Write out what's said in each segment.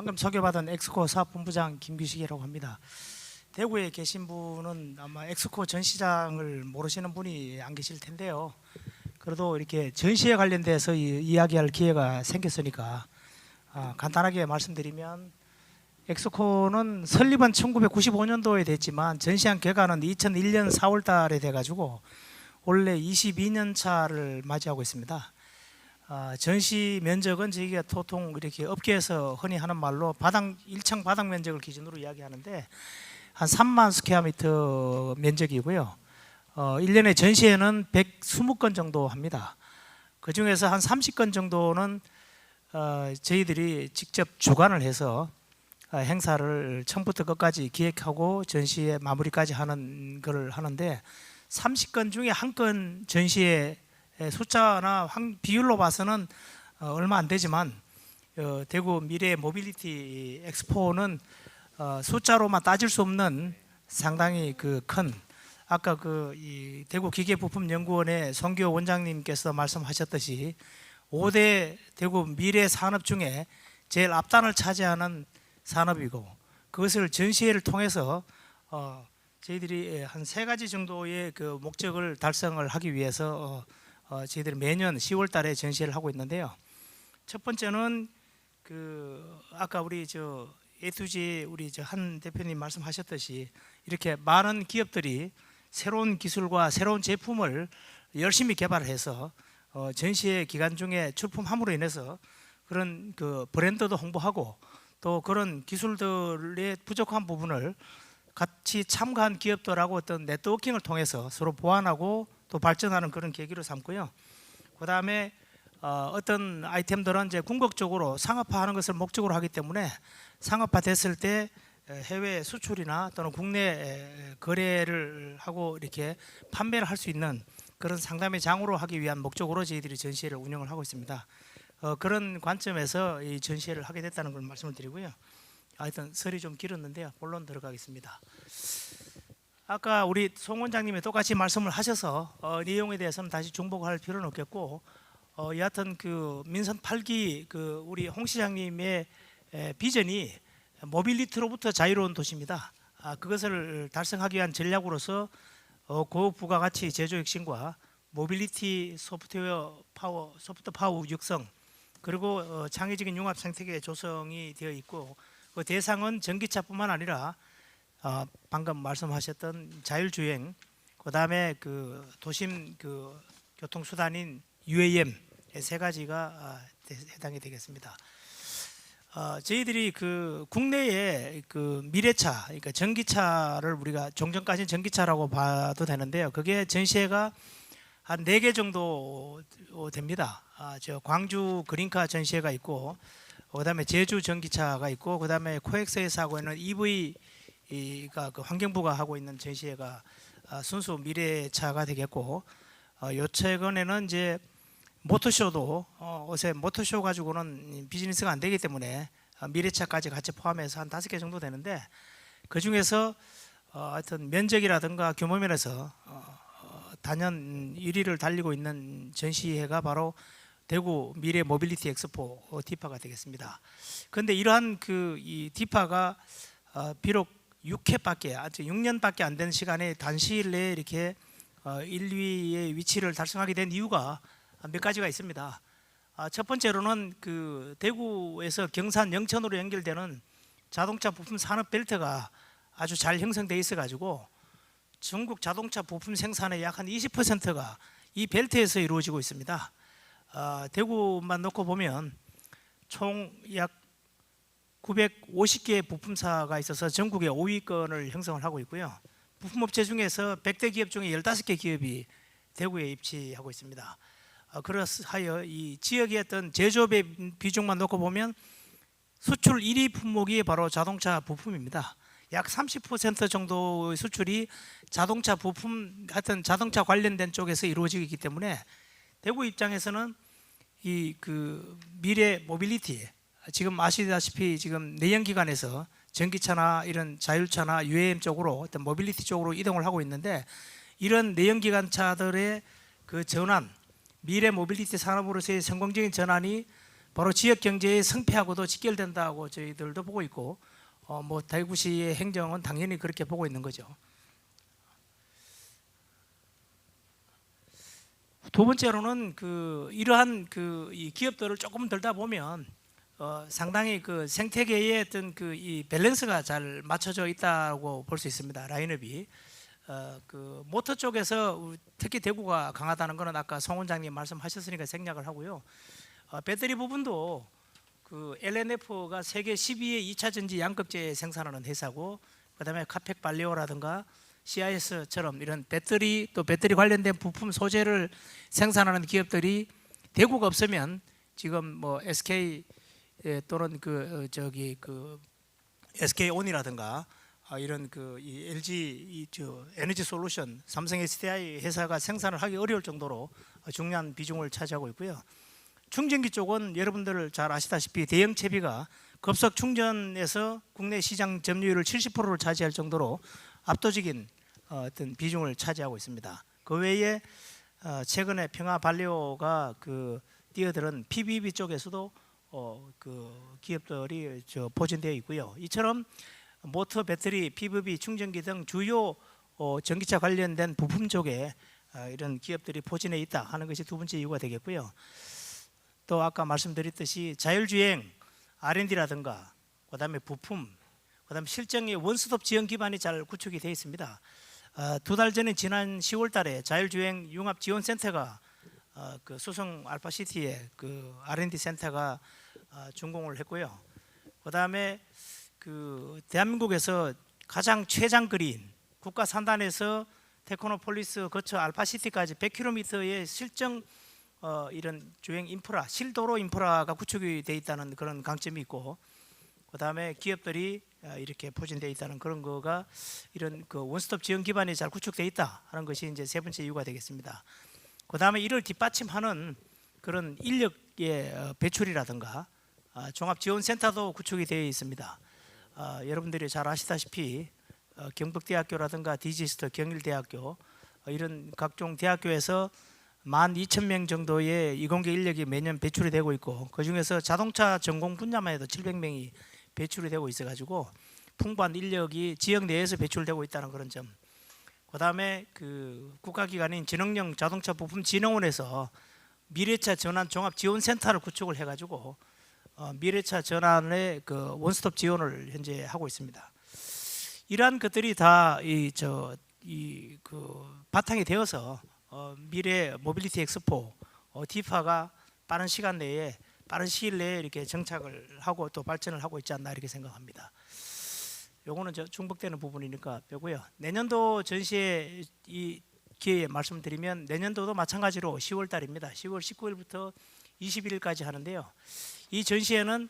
방금 소개받은 엑스코 사업본부장 김규식이라고 합니다. 대구에 계신 분은 아마 엑스코 전시장을 모르시는 분이 안 계실 텐데요. 그래도 이렇게 전시에 관련돼서 이야기할 기회가 생겼으니까 간단하게 말씀드리면, 엑스코는 설립은 1995년도에 됐지만 전시장 개관은 2001년 4월 달에 돼가지고 원래 22년 차를 맞이하고 있습니다. 전시 면적은 저희가 보통 이렇게 업계에서 흔히 하는 말로 1층 바닥 면적을 기준으로 이야기하는데 한 3만 스퀘어미터 면적이고요. 1년에 전시회는 120건 정도 합니다. 그 중에서 한 30건 정도는 저희들이 직접 주관을 해서 행사를 처음부터 끝까지 기획하고 전시회 마무리까지 하는 걸 하는데, 30건 중에 한 건 전시회 숫자나 비율로 봐서는 얼마 안 되지만 대구 미래 모빌리티 엑스포는 숫자로만 따질 수 없는 상당히 큰, 아까 이 대구 기계부품연구원의 송기호 원장님께서 말씀하셨듯이 5대 대구 미래 산업 중에 제일 앞단을 차지하는 산업이고, 그것을 전시회를 통해서 저희들이 한 3가지 정도의 그 목적을 달성을 하기 위해서 저희들이 매년 10월 달에 전시회를 하고 있는데요. 첫 번째는 아까 우리 A2G 우리 한 대표님 말씀하셨듯이 이렇게 많은 기업들이 새로운 기술과 새로운 제품을 열심히 개발해서 전시회 기간 중에 출품함으로 인해서 그런 브랜드도 홍보하고, 또 그런 기술들의 부족한 부분을 같이 참가한 기업들하고 어떤 네트워킹을 통해서 서로 보완하고 또 발전하는 그런 계기로 삼고요. 그 다음에 어떤 아이템들은 이제 궁극적으로 상업화하는 것을 목적으로 하기 때문에 상업화 됐을 때 해외 수출이나 또는 국내 거래를 하고 이렇게 판매를 할 수 있는 그런 상담의 장으로 하기 위한 목적으로 저희들이 전시회를 운영을 하고 있습니다. 그런 관점에서 이 전시회를 하게 됐다는 걸 말씀을 드리고요. 하여튼 설이 좀 길었는데요. 본론 들어가겠습니다. 아까 우리 송 원장님이 똑같이 말씀을 하셔서 내용에 대해서는 다시 중복할 필요는 없겠고, 여하튼 민선 8기 우리 홍 시장님의 비전이 모빌리티로부터 자유로운 도시입니다. 그것을 달성하기 위한 전략으로서 고급 부가가치 제조 혁신과 모빌리티 소프트 파워 육성, 그리고 창의적인 융합 생태계 조성이 되어 있고, 그 대상은 전기차뿐만 아니라 방금 말씀하셨던 자율주행, 그 다음에 도심 교통수단인 UAM 3가지가 해당이 되겠습니다. 저희들이 국내에 미래차, 그러니까 전기차를 우리가 종전까지는 전기차라고 봐도 되는데요. 그게 전시회가 한 4개 정도 됩니다. 광주 그린카 전시회가 있고, 그다음에 제주 전기차가 있고, 그다음에 코엑스에서 하고 있는 EV가 환경부가 하고 있는 전시회가 순수 미래차가 되겠고, 요 최근에는 이제 모터쇼도 요새 모터쇼 가지고는 비즈니스가 안 되기 때문에 미래차까지 같이 포함해서 한 5개 정도 되는데, 그 중에서 하여튼 면적이라든가 규모 면에서 단연 1위를 달리고 있는 전시회가 바로 대구 미래 모빌리티 엑스포 디파가 되겠습니다. 그런데 이러한 이 디파가 비록 6회밖에 아직 6년밖에 안 된 시간에 단시일 내에 이렇게 1, 2위의 위치를 달성하게 된 이유가 몇 가지가 있습니다. 첫 번째로는 대구에서 경산 영천으로 연결되는 자동차 부품 산업 벨트가 아주 잘 형성되어 있어 가지고 전국 자동차 부품 생산의 약 한 20%가 이 벨트에서 이루어지고 있습니다. 대구만 놓고 보면 총 약 950개의 부품사가 있어서 전국에 5위권을 형성을 하고 있고요. 부품업체 중에서 100대 기업 중에 15개 기업이 대구에 입지하고 있습니다. 그래서 이 지역의 어떤 제조업의 비중만 놓고 보면 수출 1위 품목이 바로 자동차 부품입니다. 약 30% 정도의 수출이 자동차 부품, 하여튼 자동차 관련된 쪽에서 이루어지기 때문에 대구 입장에서는 이 미래 모빌리티, 지금 아시다시피 지금 내연기관에서 전기차나 이런 자율차나 UAM 쪽으로 어떤 모빌리티 쪽으로 이동을 하고 있는데, 이런 내연기관차들의 전환, 미래 모빌리티 산업으로서의 성공적인 전환이 바로 지역 경제의 성패하고도 직결된다고 저희들도 보고 있고 뭐 대구시의 행정은 당연히 그렇게 보고 있는 거죠. 두 번째로는 이러한 이 기업들을 조금 들다 보면 상당히 생태계의 어떤 이 밸런스가 잘 맞춰져 있다고 볼 수 있습니다. 라인업이 모터 쪽에서 특히 대구가 강하다는 것은 아까 송 원장님 말씀하셨으니까 생략을 하고요. 배터리 부분도 LNF가 세계 12의 2차 전지 양극재 생산하는 회사고, 그다음에 카펙 발리오라든가 CIS처럼 이런 배터리 또 배터리 관련된 부품 소재를 생산하는 기업들이 대구가 없으면 지금 뭐 SK 또는 SK온이라든가 이런 이 LG 에너지 솔루션, 삼성 SDI 회사가 생산을 하기 어려울 정도로 중요한 비중을 차지하고 있고요. 충전기 쪽은 여러분들 잘 아시다시피 대형 채비가 급속 충전에서 국내 시장 점유율을 70%를 차지할 정도로 압도적인 어떤 비중을 차지하고 있습니다. 그 외에 최근에 평화발리오가 뛰어드는 PBB 쪽에서도 기업들이 포진되어 있고요. 이처럼 모터, 배터리, PBB, 충전기 등 주요 전기차 관련된 부품 쪽에 이런 기업들이 포진해 있다 하는 것이 두 번째 이유가 되겠고요. 또 아까 말씀드렸듯이 자율주행 R&D라든가 그다음에 부품, 그다음에 실정의 원스톱 지원 기반이 잘 구축이 되어 있습니다. 두 달 전에 지난 10월 달에 자율주행 융합 지원 센터가 수성 알파시티에 R&D 센터가 준공을 했고요. 그다음에 대한민국에서 가장 최장거리인 국가 산단에서 테크노폴리스 거쳐 알파시티까지 100km의 실정 이런 주행 인프라, 실도로 인프라가 구축이 되어 있다는 그런 강점이 있고, 그다음에 기업들이 이렇게 포진되어 있다는 그런 거가 이런 원스톱 지원 기반이 잘 구축되어 있다 하는 것이 이제 세 번째 이유가 되겠습니다. 그다음에 이를 뒷받침하는 그런 인력의 배출이라든가 종합지원센터도 구축이 되어 있습니다. 여러분들이 잘 아시다시피 경북대학교라든가 디지스터, 경일대학교 이런 각종 대학교에서 12,000명 정도의 이공계 인력이 매년 배출이 되고 있고, 그중에서 자동차 전공 분야만 해도 700명이 배출이 되고 있어가지고 풍부한 인력이 지역 내에서 배출되고 있다는 그런 점. 그다음에 국가기관인 진흥령 자동차 부품 진흥원에서 미래차 전환 종합 지원센터를 구축을 해가지고 미래차 전환의 원스톱 지원을 현재 하고 있습니다. 이러한 것들이 다 바탕이 되어서 미래 모빌리티 엑스포 디파가 빠른 시간 내에 빠른 시일 내에 이렇게 정착을 하고 또 발전을 하고 있지 않나 이렇게 생각합니다. 요거는 중복되는 부분이니까 빼고요. 내년도 전시회 이 기회에 말씀드리면 내년도도 마찬가지로 10월 달입니다. 10월 19일부터 21일까지 하는데요. 이 전시회는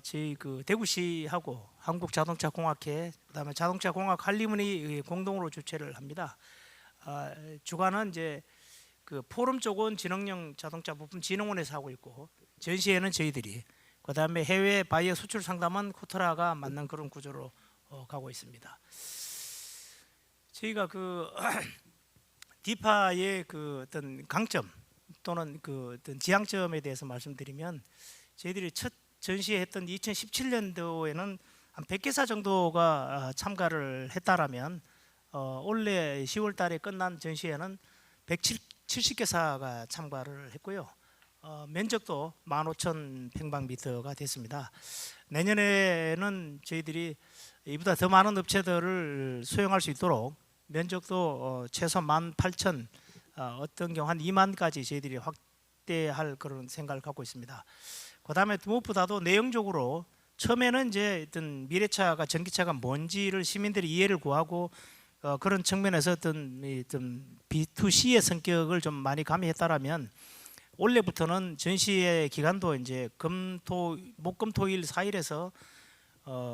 저희 대구시하고 한국자동차공학회, 그다음에 자동차공학 한림은이 공동으로 주최를 합니다. 주관은 이제 포럼 쪽은 진흥령 자동차 부품 진흥원에서 하고 있고, 전시회는 저희들이, 그다음에 해외 바이오 수출 상담은 코트라가 맡는 그런 구조로 가고 있습니다. 저희가 디파의 어떤 강점 또는 어떤 지향점에 대해서 말씀드리면, 저희들이 첫 전시했던 2017년도에는 한 100개사 정도가 참가를 했다라면 올해 10월 달에 끝난 전시회는 170개사가 참가를 했고요. 면적도 15,000평방미터가 됐습니다. 내년에는 저희들이 이보다 더 많은 업체들을 수용할 수 있도록 면적도 최소 18,000, 어떤 경우 한 2만까지 저희들이 확대할 그런 생각을 갖고 있습니다. 그다음에 무엇보다도 내용적으로 처음에는 이제 어떤 미래차가 전기차가 뭔지를 시민들이 이해를 구하고 그런 측면에서 어떤 B2C의 성격을 좀 많이 가미했다라면, 올해부터는 전시회 기간도 이제 목금토일 4일에서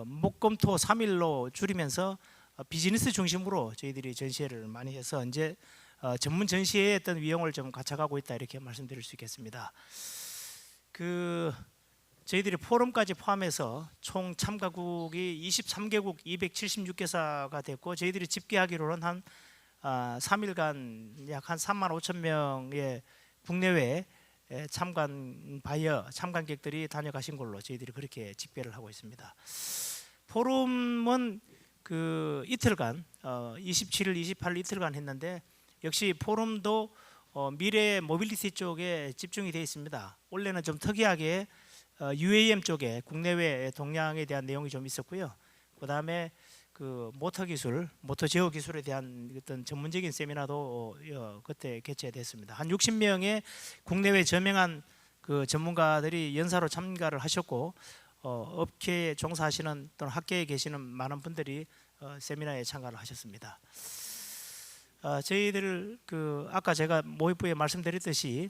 목금토 3일로 줄이면서 비즈니스 중심으로 저희들이 전시회를 많이 해서 이제 전문 전시회의 어떤 위용을 좀 갖춰가고 있다 이렇게 말씀드릴 수 있겠습니다. 저희들이 포럼까지 포함해서 총 참가국이 23개국 276개사가 됐고, 저희들이 집계하기로는 한 3일간 약 한 35,000명의 국내외 참관 바이어 참관객들이 다녀가신 걸로 저희들이 그렇게 집계를 하고 있습니다. 포럼은 그 이틀간 27일, 28일 이틀간 했는데 역시 포럼도 미래 모빌리티 쪽에 집중이 되어 있습니다. 원래는 좀 특이하게 UAM 쪽에 국내외 동향에 대한 내용이 좀 있었고요. 그 다음에 그 모터 기술, 모터 제어 기술에 대한 어떤 전문적인 세미나도 그때 개최됐습니다. 한 60명의 국내외 저명한 그 전문가들이 연사로 참가를 하셨고 업계에 종사하시는 또는 학계에 계시는 많은 분들이 세미나에 참가를 하셨습니다. 저희들 그 아까 제가 모의부에 말씀드렸듯이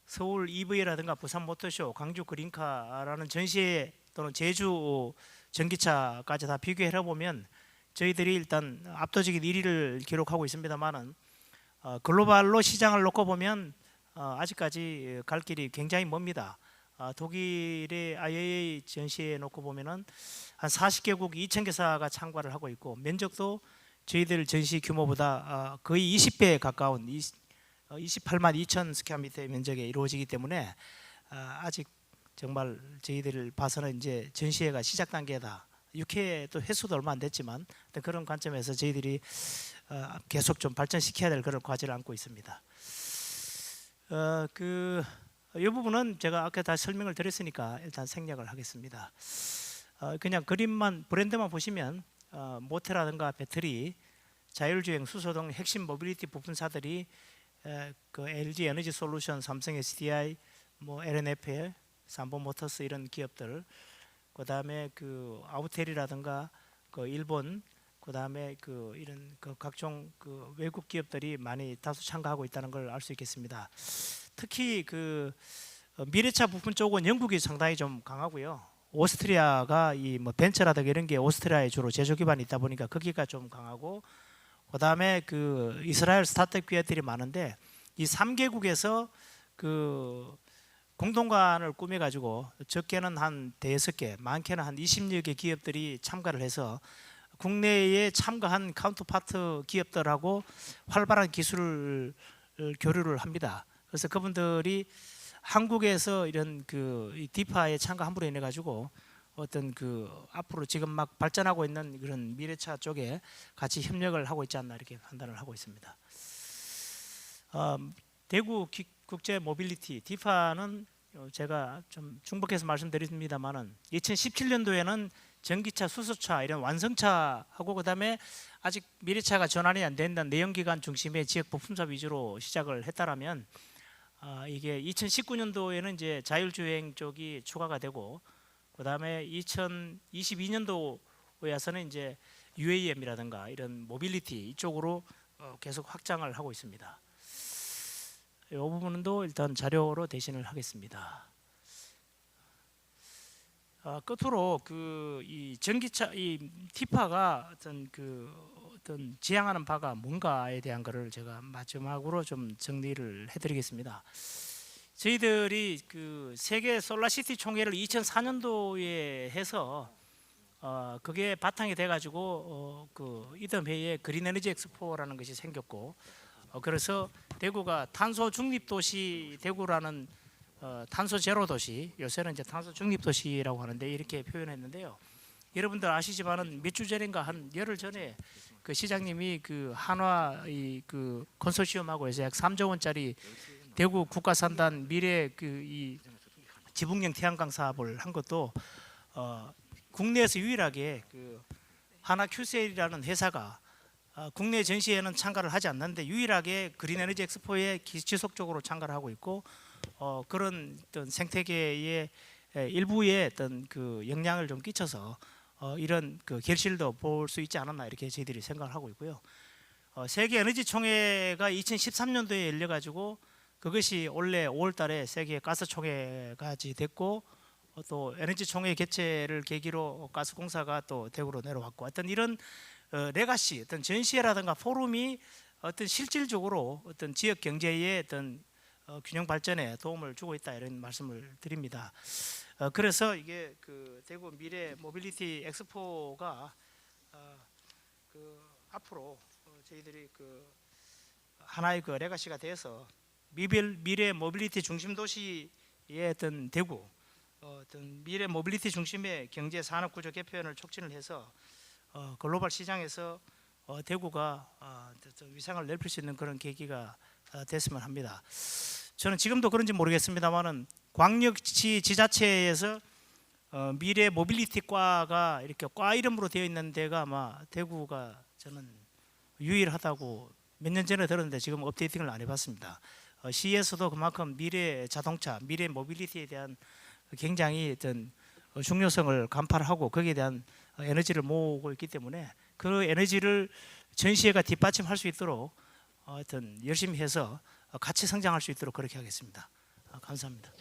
서울 EV라든가 부산 모터쇼, 광주 그린카라는 전시회 또는 제주 전기차까지 다 비교해 보면 저희들이 일단 압도적인 1위를 기록하고 있습니다만은 글로벌로 시장을 놓고 보면 아직까지 갈 길이 굉장히 멉니다. 독일의 IAA 전시회 놓고 보면은 한 40개국 2,000개사가 참가를 하고 있고 면적도 저희들 전시 규모보다 거의 20배에 가까운 28만 2천 스퀘어미터의 면적에 이루어지기 때문에 아직 정말 저희들을 봐서는 이제 전시회가 시작 단계다. 6회 또 횟수도 얼마 안 됐지만 그런 관점에서 저희들이 계속 좀 발전시켜야 될 그런 과제를 안고 있습니다. 이 부분은 제가 아까 다 설명을 드렸으니까 일단 생략을 하겠습니다. 그냥 그림만 브랜드만 보시면 모터라든가 배터리, 자율주행, 수소 등 핵심 모빌리티 부품사들이 그 LG 에너지 솔루션, 삼성 SDI, 뭐 LNFL, 삼보모터스 이런 기업들, 그 다음에 그 아우텔이라든가 그 일본, 그 다음에 그 이런 그 각종 그 외국 기업들이 많이 다수 참가하고 있다는 걸 알 수 있겠습니다. 특히 그 미래차 부품 쪽은 영국이 상당히 좀 강하고요. 오스트리아가 이 뭐 벤처라든가 이런 게 오스트리아에 주로 제조 기반이 있다 보니까 거기가 좀 강하고, 그 다음에 그 이스라엘 스타트업 기업들이 많은데 이 3개국에서 그 공동관을 꾸며 가지고 적게는 한 대여섯 개, 많게는 한 20여 개 기업들이 참가를 해서 국내에 참가한 카운터파트 기업들하고 활발한 기술 교류를 합니다. 그래서 그분들이 한국에서 이런 그 디파에 참가 함으로 인해 가지고 어떤 그 앞으로 지금 막 발전하고 있는 그런 미래차 쪽에 같이 협력을 하고 있지 않나 이렇게 판단을 하고 있습니다. 대구 국제 모빌리티 디파는 제가 좀 중복해서 말씀드립니다만은 2017년도에는 전기차, 수소차 이런 완성차하고 그다음에 아직 미래차가 전환이 안 된다는 내연기관 중심의 지역 부품사 위주로 시작을 했다라면 이게 2019년도에는 이제 자율주행 쪽이 추가가 되고, 그다음에 2022년도에 와서는 이제 UAM이라든가 이런 모빌리티 이쪽으로 계속 확장을 하고 있습니다. 이 부분도 일단 자료로 대신을 하겠습니다. 끝으로 그 이 전기차 이 티파가 어떤 지향하는 바가 뭔가에 대한 것을 제가 마지막으로 좀 정리를 해드리겠습니다. 저희들이 그 세계 솔라시티 총회를 2004년도에 해서 그게 바탕이 돼가지고 그 이듬 해에 그린 에너지 엑스포라는 것이 생겼고, 그래서 대구가 탄소 중립 도시 대구라는 탄소 제로 도시, 요새는 이제 탄소 중립 도시라고 하는데 이렇게 표현했는데요. 여러분들 아시지만은 몇 주 전인가 한 열흘 전에 그 시장님이 그 한화 그 컨소시엄하고 해서 약 3조 원짜리 대구 국가산단 미래 그 이 지붕형 태양광 사업을 한 것도 국내에서 유일하게 그 하나 큐셀이라는 회사가 국내 전시회는 참가를 하지 않는데 유일하게 그린 에너지 엑스포에 지속적으로 참가를 하고 있고, 그런 어떤 생태계의 일부의 어떤 그 영향을 좀 끼쳐서 이런 그 결실도 볼 수 있지 않았나 이렇게 저희들이 생각을 하고 있고요. 세계 에너지 총회가 2013년도에 열려 가지고 그것이 올해 5월달에 세계 가스 총회까지 됐고, 또 에너지 총회 개최를 계기로 가스공사가 또 대구로 내려왔고, 어떤 이런 레가시, 어떤 전시회라든가 포럼이 어떤 실질적으로 어떤 지역 경제의 어떤 균형 발전에 도움을 주고 있다 이런 말씀을 드립니다. 그래서 이게 그 대구 미래 모빌리티 엑스포가 그 앞으로 저희들이 그 하나의 그 레가시가 돼서 미래 모빌리티 중심 도시의 어떤 대구, 어떤 미래 모빌리티 중심의 경제 산업 구조 개편을 촉진을 해서 글로벌 시장에서 대구가 좀 위상을 넓힐 수 있는 그런 계기가 됐으면 합니다. 저는 지금도 그런지 모르겠습니다만은 광역시 지자체에서 미래 모빌리티과가 이렇게 과 이름으로 되어 있는 데가 아마 대구가 저는 유일하다고 몇 년 전에 들었는데 지금 업데이팅을 안 해봤습니다. 시에서도 그만큼 미래 자동차, 미래 모빌리티에 대한 굉장히 어떤 중요성을 간파하고 거기에 대한 에너지를 모으고 있기 때문에 그 에너지를 전시회가 뒷받침할 수 있도록 하여튼 열심히 해서 같이 성장할 수 있도록 그렇게 하겠습니다. 감사합니다.